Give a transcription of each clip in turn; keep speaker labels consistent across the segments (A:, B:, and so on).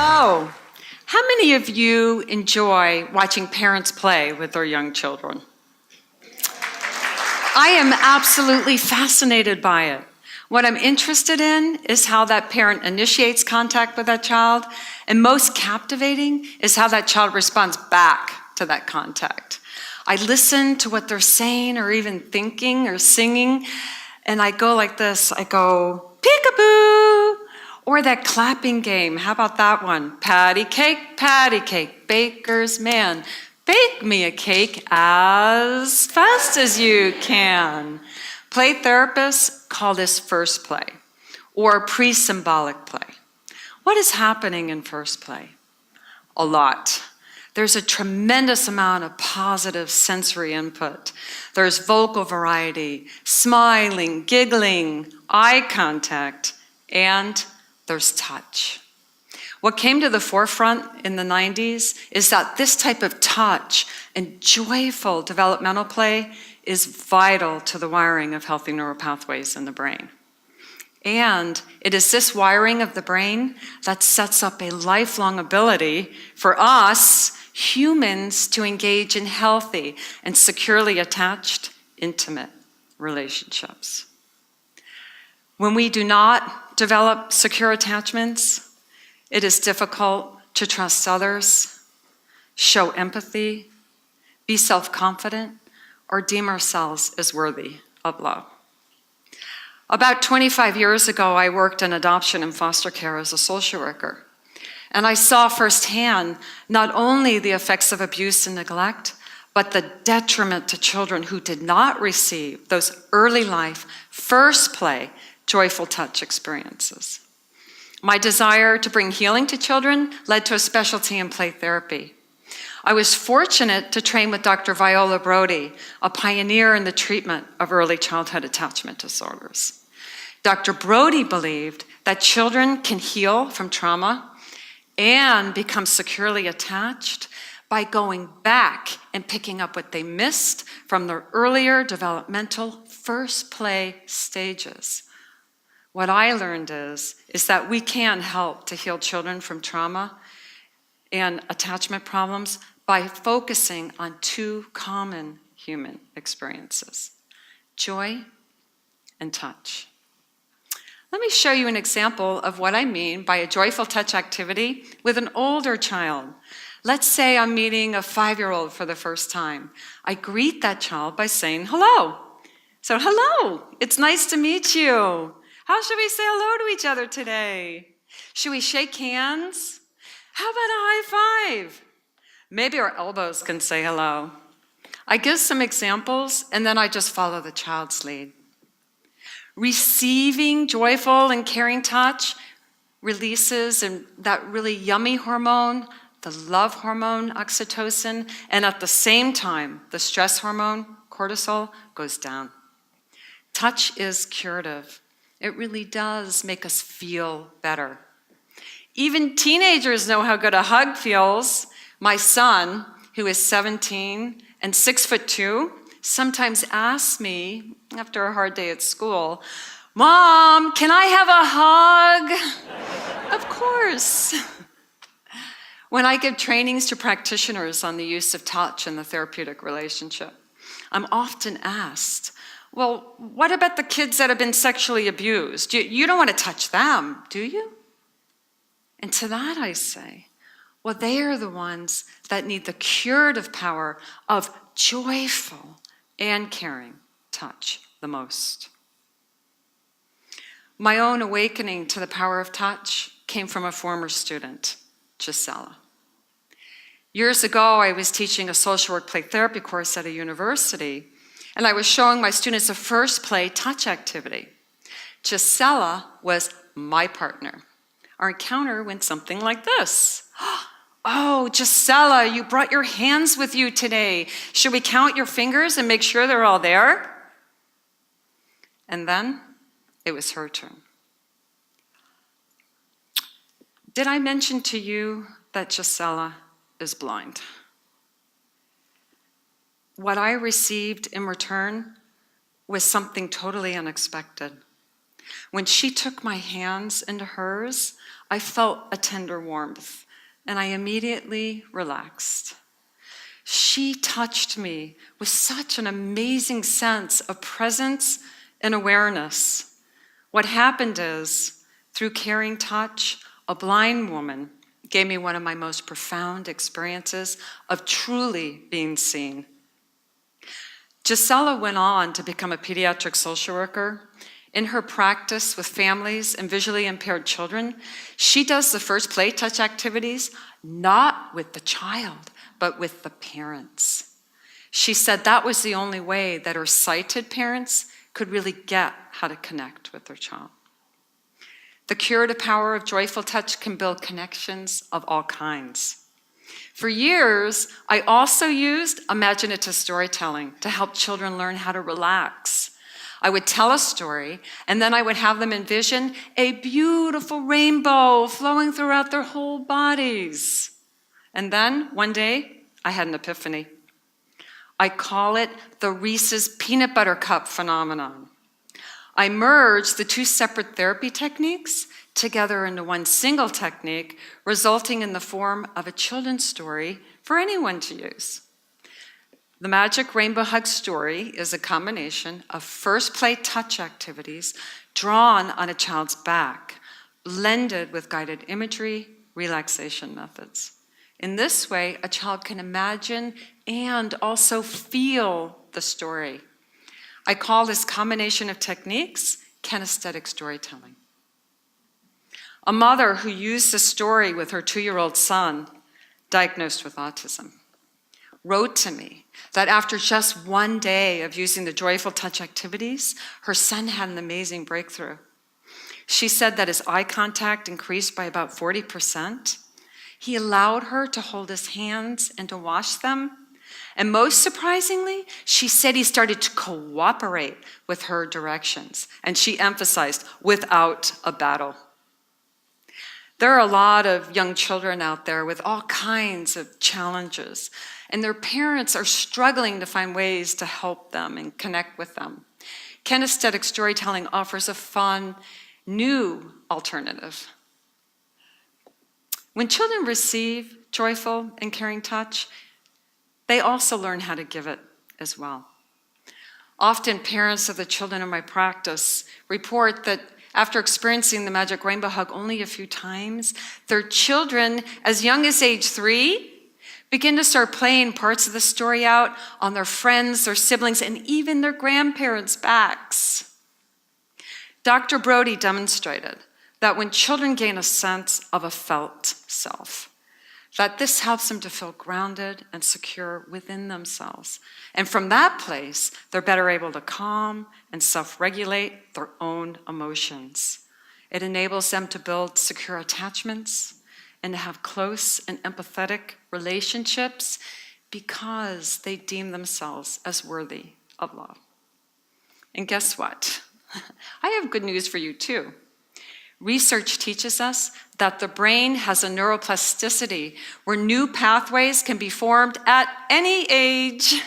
A: Hello. How many of you enjoy watching parents play with their young children? I am absolutely fascinated by it. What I'm interested in is how that parent initiates contact with that child, and most captivating is how that child responds back to that contact. I listen to what they're saying or even thinking or singing, and I go like this. I go, peekaboo! Or that clapping game, how about that one? Patty cake, baker's man. Bake me a cake as fast as you can. Play therapists call this first play or pre-symbolic play. What is happening in first play? A lot. There's a tremendous amount of positive sensory input. There's vocal variety, smiling, giggling, eye contact, and there's touch. What came to the forefront in the 90s is that this type of touch and joyful developmental play is vital to the wiring of healthy neural pathways in the brain. And it is this wiring of the brain that sets up a lifelong ability for us humans to engage in healthy and securely attached, intimate relationships. When we do not develop secure attachments, it is difficult to trust others, show empathy, be self-confident, or deem ourselves as worthy of love. About 25 years ago, I worked in adoption and foster care as a social worker. And I saw firsthand not only the effects of abuse and neglect, but the detriment to children who did not receive those early life, first play, joyful touch experiences. My desire to bring healing to children led to a specialty in play therapy. I was fortunate to train with Dr. Viola Brody, a pioneer in the treatment of early childhood attachment disorders. Dr. Brody believed that children can heal from trauma and become securely attached by going back and picking up what they missed from their earlier developmental first play stages. What I learned is that we can help to heal children from trauma and attachment problems by focusing on two common human experiences: joy and touch. Let me show you an example of what I mean by a joyful touch activity with an older child. Let's say I'm meeting a 5-year-old for the first time. I greet that child by saying hello. So hello, it's nice to meet you. How should we say hello to each other today? Should we shake hands? How about a high five? Maybe our elbows can say hello. I give some examples and then I just follow the child's lead. Receiving joyful and caring touch releases that really yummy hormone, the love hormone, oxytocin, and at the same time, the stress hormone, cortisol, goes down. Touch is curative. It really does make us feel better. Even teenagers know how good a hug feels. My son, who is 17 and 6'2", sometimes asks me, after a hard day at school, "Mom, can I have a hug?" Of course. When I give trainings to practitioners on the use of touch in the therapeutic relationship, I'm often asked, well, what about the kids that have been sexually abused? You don't want to touch them, do you? And to that I say, well, they are the ones that need the curative power of joyful and caring touch the most. My own awakening to the power of touch came from a former student, Gisela. Years ago, I was teaching a social work play therapy course at a university, and I was showing my students a first play touch activity. Gisela was my partner. Our encounter went something like this. "Oh, Gisela, you brought your hands with you today. Should we count your fingers and make sure they're all there?" And then it was her turn. Did I mention to you that Gisela is blind? What I received in return was something totally unexpected. When she took my hands into hers, I felt a tender warmth, and I immediately relaxed. She touched me with such an amazing sense of presence and awareness. What happened is, through caring touch, a blind woman gave me one of my most profound experiences of truly being seen. Gisela went on to become a pediatric social worker. In her practice with families and visually impaired children, she does the first play touch activities, not with the child, but with the parents. She said that was the only way that her sighted parents could really get how to connect with their child. The curative power of joyful touch can build connections of all kinds. For years, I also used imaginative storytelling to help children learn how to relax. I would tell a story, and then I would have them envision a beautiful rainbow flowing throughout their whole bodies. And then, one day, I had an epiphany. I call it the Reese's Peanut Butter Cup phenomenon. I merged the two separate therapy techniques together into one single technique, resulting in the form of a children's story for anyone to use. The Magic Rainbow Hug story is a combination of first play touch activities drawn on a child's back, blended with guided imagery, relaxation methods. In this way, a child can imagine and also feel the story. I call this combination of techniques kinesthetic storytelling. A mother who used the story with her 2-year-old son, diagnosed with autism, wrote to me that after just one day of using the joyful touch activities, her son had an amazing breakthrough. She said that his eye contact increased by about 40%. He allowed her to hold his hands and to wash them. And most surprisingly, she said he started to cooperate with her directions. And she emphasized, without a battle. There are a lot of young children out there with all kinds of challenges, and their parents are struggling to find ways to help them and connect with them. Kinesthetic storytelling offers a fun, new alternative. When children receive joyful and caring touch, they also learn how to give it as well. Often parents of the children in my practice report that after experiencing the Magic Rainbow Hug only a few times, their children, as young as age 3, begin to start playing parts of the story out on their friends, their siblings, and even their grandparents' backs. Dr. Brody demonstrated that when children gain a sense of a felt self, that this helps them to feel grounded and secure within themselves. And from that place, they're better able to calm and self-regulate their own emotions. It enables them to build secure attachments and to have close and empathetic relationships because they deem themselves as worthy of love. And guess what? I have good news for you too. Research teaches us that the brain has a neuroplasticity where new pathways can be formed at any age.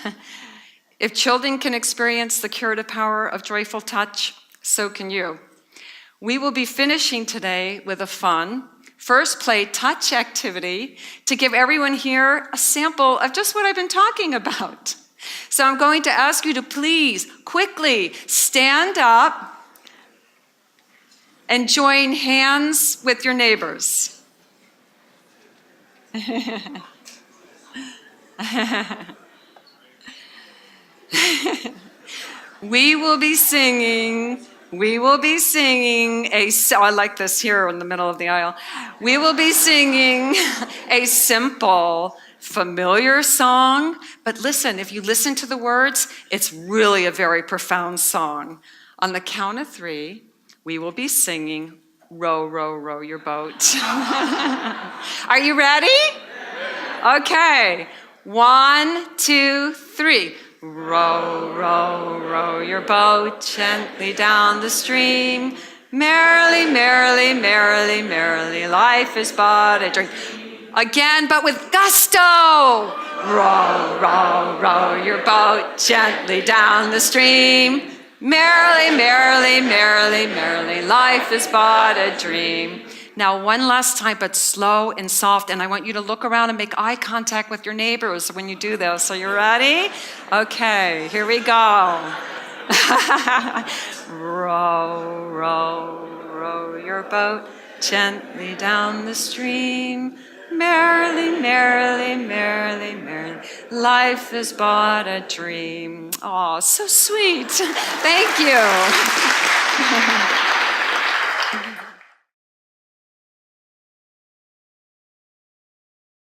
A: If children can experience the curative power of joyful touch, so can you. We will be finishing today with a fun first play touch activity to give everyone here a sample of just what I've been talking about. So I'm going to ask you to please quickly stand up and join hands with your neighbors. We will be singing I like this here in the middle of the aisle. We will be singing a simple, familiar song, but listen, if you listen to the words, it's really a very profound song. On the count of 3, we will be singing, Row, Row, Row Your Boat. Are you ready? Okay. 1, 2, 3. Row, row, row your boat gently down the stream. Merrily, merrily, merrily, merrily, life is but a dream. Again, but with gusto. Row, row, row your boat gently down the stream. Merrily, merrily, merrily, merrily, life is but a dream. Now, one last time, but slow and soft, and I want you to look around and make eye contact with your neighbors when you do this. So you ready? Okay, here we go. Row, row, row your boat gently down the stream. Merrily, merrily, merrily, merrily, life is but a dream. Oh, so sweet. Thank you.